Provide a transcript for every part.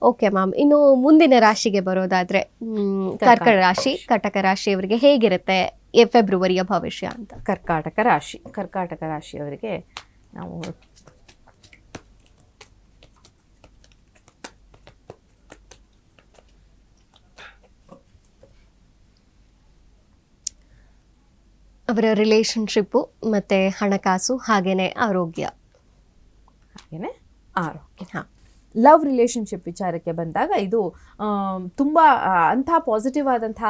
Okay ma'am, ಇನ್ನು ಮುಂದಿನ ರಾಶಿಗೆ ಬರೋದಾದ್ರೆ ಕಟಕ ರಾಶಿಯವರಿಗೆ ಹೇಗಿರುತ್ತೆ ಫೆಬ್ರವರಿಯ ಭವಿಷ್ಯ ಅಂತ? ಕರ್ಕಾಟಕ ರಾಶಿಯವರಿಗೆ ನಾವು ಅವರ ರಿಲೇಶನ್ಶಿಪ್ಪು ಮತ್ತೆ ಹಣಕಾಸು ಹಾಗೇನೆ ಆರೋಗ್ಯ. ಹಾಂ, ಲವ್ ರಿಲೇಶನ್ಶಿಪ್ ವಿಚಾರಕ್ಕೆ ಬಂದಾಗ ಇದು ತುಂಬ ಅಂಥ ಪಾಸಿಟಿವ್ ಆದಂತಹ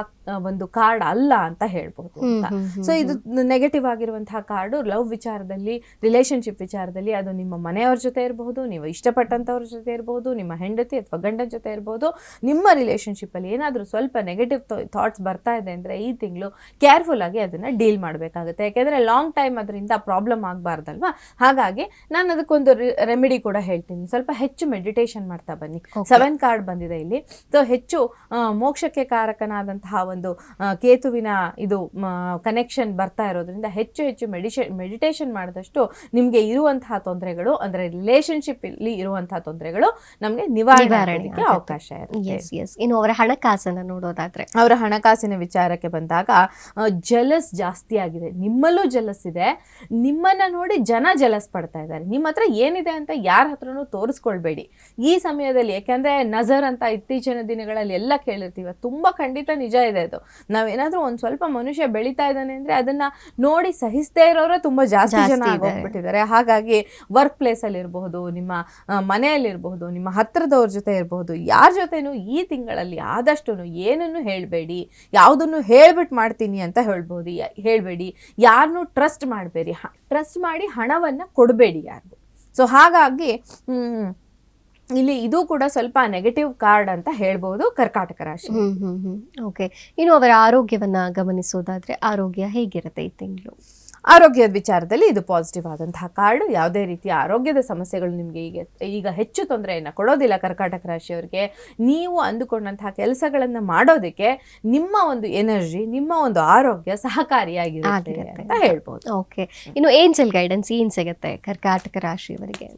ಒಂದು ಕಾರ್ಡ್ ಅಲ್ಲ ಅಂತ ಹೇಳ್ಬೋದು ಅಂತ. ಸೊ ಇದು ನೆಗೆಟಿವ್ ಆಗಿರುವಂತಹ ಕಾರ್ಡು ಲವ್ ವಿಚಾರದಲ್ಲಿ, ರಿಲೇಶನ್ಶಿಪ್ ವಿಚಾರದಲ್ಲಿ. ಅದು ನಿಮ್ಮ ಮನೆಯವ್ರ ಜೊತೆ ಇರಬಹುದು, ನೀವು ಇಷ್ಟಪಟ್ಟಂಥವ್ರ ಜೊತೆ ಇರಬಹುದು, ನಿಮ್ಮ ಹೆಂಡತಿ ಅಥವಾ ಗಂಡನ ಜೊತೆ ಇರ್ಬೋದು. ನಿಮ್ಮ ರಿಲೇಶನ್ಶಿಪ್ಪಲ್ಲಿ ಏನಾದರೂ ಸ್ವಲ್ಪ ನೆಗೆಟಿವ್ ಥಾಟ್ಸ್ ಬರ್ತಾ ಇದೆ ಅಂದರೆ ಈ ತಿಂಗಳು ಕೇರ್ಫುಲ್ ಆಗಿ ಅದನ್ನು ಡೀಲ್ ಮಾಡಬೇಕಾಗುತ್ತೆ. ಯಾಕೆಂದರೆ ಲಾಂಗ್ ಟೈಮ್ ಅದರಿಂದ ಪ್ರಾಬ್ಲಮ್ ಆಗಬಾರ್ದಲ್ವಾ. ಹಾಗಾಗಿ ನಾನು ಅದಕ್ಕೊಂದು ರೆಮಿಡಿ ಕೂಡ ಹೇಳ್ತೀನಿ. ಸ್ವಲ್ಪ ಹೆಚ್ಚು ಮೆಡಿಟೇಷನ್ ಮಾಡ್ತಾ ಬನ್ನಿ. 7 ಕಾರ್ಡ್ ಬಂದಿದೆ ಇಲ್ಲಿ. ಸೊ ಹೆಚ್ಚು ಮೋಕ್ಷಕ್ಕೆ ಕಾರಕನಾದಂತಹ ಒಂದು ಕೇತುವಿನ ಇದು ಕನೆಕ್ಷನ್ ಬರ್ತಾ ಇರೋದ್ರಿಂದ ಹೆಚ್ಚು ಮೆಡಿಟೇಷನ್ ಮಾಡಿದಷ್ಟು ನಿಮಗೆ ಇರುವಂತಹ ತೊಂದರೆಗಳು, ಅಂದರೆ ರಿಲೇಶನ್ಶಿಪ್ ಇಲ್ಲಿ ಇರುವಂತಹ ತೊಂದರೆಗಳು ನಮಗೆ ನಿವಾರಣೆಗೆ ಅವಕಾಶ ಇರುತ್ತೆ. ಇನ್ನು ಅವರ ಹಣಕಾಸನ್ನು ನೋಡೋದಾದ್ರೆ, ಅವರ ಹಣಕಾಸಿನ ವಿಚಾರಕ್ಕೆ ಬಂದಾಗ ಜಲಸ್ ಜಾಸ್ತಿ ಆಗಿದೆ. ನಿಮ್ಮಲ್ಲೂ ಜಲಸ್ ಇದೆ, ನಿಮ್ಮನ್ನ ನೋಡಿ ಜನ ಜಲಸ್ ಪಡ್ತಾ ಇದ್ದಾರೆ. ನಿಮ್ಮ ಹತ್ರ ಏನಿದೆ ಅಂತ ಯಾರ ಹತ್ರನೂ ತೋರಿಸ್ಕೊಳ್ಬೇಡಿ ಈ ಸಮಯದಲ್ಲಿ. ಯಾಕೆಂದ್ರೆ ನಜರ್ ಅಂತ ಇತ್ತೀಚಿನ ದಿನಗಳಲ್ಲಿ ಎಲ್ಲ ಕೇಳಿರ್ತೀವಿ, ತುಂಬ ಖಂಡಿತ ನಿಜ ಇದೆ ಅದು. ನಾವೇನಾದ್ರೂ ಒಂದು ಸ್ವಲ್ಪ ಮನುಷ್ಯ ಬೆಳೀತಾ ಇದ್ದಾನೆ ಅಂದ್ರೆ ಅದನ್ನ ನೋಡಿ ಸಹಿಸದೇ ಇರೋರೇ ತುಂಬಾ ಜಾಸ್ತಿ ಜನ ಆಗೋಗ್ಬಿಟ್ಟಿದ್ದಾರೆ. ಹಾಗಾಗಿ ವರ್ಕ್ ಪ್ಲೇಸ್ ಅಲ್ಲಿ ಇರಬಹುದು, ನಿಮ್ಮ ಮನೆಯಲ್ಲಿರಬಹುದು, ನಿಮ್ಮ ಹತ್ರದವ್ರ ಜೊತೆ ಇರಬಹುದು, ಯಾರ ಜೊತೆನೂ ಈ ತಿಂಗಳಲ್ಲಿ ಆದಷ್ಟು ಏನನ್ನು ಹೇಳಬೇಡಿ. ಯಾವುದನ್ನು ಹೇಳ್ಬಿಟ್ಟು ಮಾಡ್ತೀನಿ ಅಂತ ಹೇಳ್ಬೇಡಿ. ಯಾರನ್ನೂ ಟ್ರಸ್ಟ್ ಮಾಡಬೇಡಿ. ಟ್ರಸ್ಟ್ ಮಾಡಿ ಹಣವನ್ನ ಕೊಡಬೇಡಿ ಯಾರಿಗೂ. ಸೊ ಹಾಗಾಗಿ ಇಲ್ಲಿ ಇದು ಕೂಡ ಸ್ವಲ್ಪ ನೆಗೆಟಿವ್ ಕಾರ್ಡ್ ಅಂತ ಹೇಳ್ಬೋದು ಕರ್ಕಾಟಕ ರಾಶಿ. ಓಕೆ, ಇನ್ನು ಅವರ ಆರೋಗ್ಯವನ್ನ ಗಮನಿಸೋದಾದ್ರೆ ಆರೋಗ್ಯ ಹೇಗಿರುತ್ತೆ ಈ ತಿಂಗಳು? ಆರೋಗ್ಯದ ವಿಚಾರದಲ್ಲಿ ಇದು ಪಾಸಿಟಿವ್ ಆದಂತಹ ಕಾರ್ಡ್. ಯಾವುದೇ ರೀತಿಯ ಆರೋಗ್ಯದ ಸಮಸ್ಯೆಗಳು ನಿಮಗೆ ಈಗ ಹೆಚ್ಚು ತೊಂದರೆಯನ್ನು ಕೊಡೋದಿಲ್ಲ ಕರ್ಕಾಟಕ ರಾಶಿಯವರಿಗೆ. ನೀವು ಅಂದುಕೊಂಡಂತಹ ಕೆಲಸಗಳನ್ನು ಮಾಡೋದಕ್ಕೆ ನಿಮ್ಮ ಒಂದು ಎನರ್ಜಿ, ನಿಮ್ಮ ಒಂದು ಆರೋಗ್ಯ ಸಹಕಾರಿಯಾಗಿರುತ್ತೆ ಅಂತ ಹೇಳ್ಬೋದು. ಓಕೆ, ಇನ್ನು ಏಂಜಲ್ ಗೈಡೆನ್ಸ್ ಏನ್ ಸಿಗುತ್ತೆ ಕರ್ಕಾಟಕ ರಾಶಿಯವರಿಗೆ?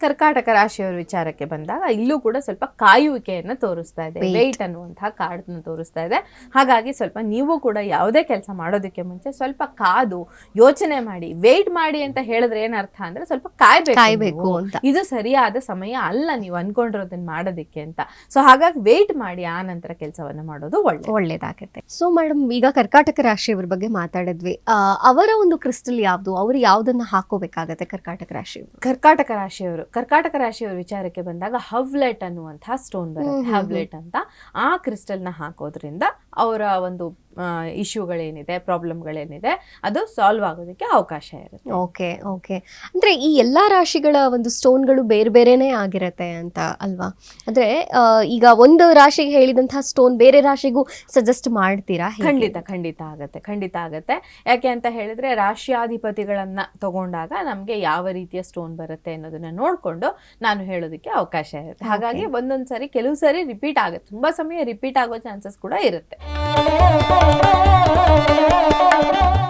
ಕರ್ಕಾಟಕ ರಾಶಿಯವರ ವಿಚಾರಕ್ಕೆ ಬಂದಾಗ ಇಲ್ಲೂ ಕೂಡ ಸ್ವಲ್ಪ ಕಾಯುವಿಕೆಯನ್ನು ತೋರಿಸ್ತಾ ಇದೆ. ವೇಟ್ ಅನ್ನುವಂತಹ ಕಾರ್ಡ್ನ ತೋರಿಸ್ತಾ ಇದೆ. ಹಾಗಾಗಿ ಸ್ವಲ್ಪ ನೀವು ಕೂಡ ಯಾವುದೇ ಕೆಲಸ ಮಾಡೋದಕ್ಕೆ ಮುಂಚೆ ಸ್ವಲ್ಪ ಕಾದು ಯೋಚನೆ ಮಾಡಿ. ವೇಟ್ ಮಾಡಿ ಅಂತ ಹೇಳಿದ್ರೆ ಏನರ್ಥ ಅಂದ್ರೆ ಸ್ವಲ್ಪ ಕಾಯ್ಬೇಕು ಅಂತ. ಇದು ಸರಿಯಾದ ಸಮಯ ಅಲ್ಲ ನೀವು ಅನ್ಕೊಂಡಿರೋದನ್ನ ಮಾಡೋದಕ್ಕೆ ಅಂತ. ಸೊ ಹಾಗಾಗಿ ವೇಟ್ ಮಾಡಿ, ಆ ನಂತರ ಕೆಲಸವನ್ನ ಮಾಡೋದು ಒಳ್ಳೇದಾಗುತ್ತೆ. ಸೊ ಮೇಡಮ್, ಈಗ ಕರ್ಕಾಟಕ ರಾಶಿಯವರ ಬಗ್ಗೆ ಮಾತಾಡಿದ್ವಿ. ಅವರ ಒಂದು ಕ್ರಿಸ್ಟಲ್ ಯಾವ್ದು? ಅವರು ಯಾವ್ದನ್ನ ಹಾಕೋಬೇಕಾಗತ್ತೆ ಕರ್ಕಾಟಕ ರಾಶಿಯವರು? ಕರ್ಕಾಟಕ ರಾಶಿಯವರ ವಿಚಾರಕ್ಕೆ ಬಂದಾಗ ಹವ್ಲೆಟ್ ಅನ್ನುವಂತಹ ಸ್ಟೋನ್ ಬರುತ್ತೆ. ಹವ್ಲೆಟ್ ಅಂತ ಆ ಕ್ರಿಸ್ಟಲ್ನ ಹಾಕೋದ್ರಿಂದ ಅವರ ಒಂದು ಇಶ್ಯೂಗಳೇನಿದೆ, ಪ್ರಾಬ್ಲಮ್ಗಳೇನಿದೆ ಅದು ಸಾಲ್ವ್ ಆಗೋದಕ್ಕೆ ಅವಕಾಶ ಇರುತ್ತೆ. ಓಕೆ, ಅಂದ್ರೆ ಈ ಎಲ್ಲಾ ರಾಶಿಗಳ ಒಂದು ಸ್ಟೋನ್ಗಳು ಬೇರೆ ಬೇರೆನೇ ಆಗಿರುತ್ತೆ ಅಂತ ಅಲ್ವಾ? ಅಂದ್ರೆ ಈಗ ಒಂದು ರಾಶಿಗೆ ಹೇಳಿದಂತಹ ಸ್ಟೋನ್ ಬೇರೆ ರಾಶಿಗೂ ಸಜೆಸ್ಟ್ ಮಾಡ್ತೀರಾ? ಖಂಡಿತ ಆಗತ್ತೆ. ಯಾಕೆ ಅಂತ ಹೇಳಿದ್ರೆ ರಾಶಿಯಾಧಿಪತಿಗಳನ್ನ ತಗೊಂಡಾಗ ನಮ್ಗೆ ಯಾವ ರೀತಿಯ ಸ್ಟೋನ್ ಬರುತ್ತೆ ಅನ್ನೋದನ್ನ ನೋಡ್ಕೊಂಡು ನಾನು ಹೇಳೋದಕ್ಕೆ ಅವಕಾಶ ಇರುತ್ತೆ. ಹಾಗಾಗಿ ಒಂದೊಂದ್ಸರಿ ಕೆಲವು ಸರಿ ರಿಪೀಟ್ ಆಗುತ್ತೆ, ತುಂಬಾ ಸಮಯ ರಿಪೀಟ್ ಆಗೋ ಚಾನ್ಸಸ್ ಕೂಡ ಇರುತ್ತೆ.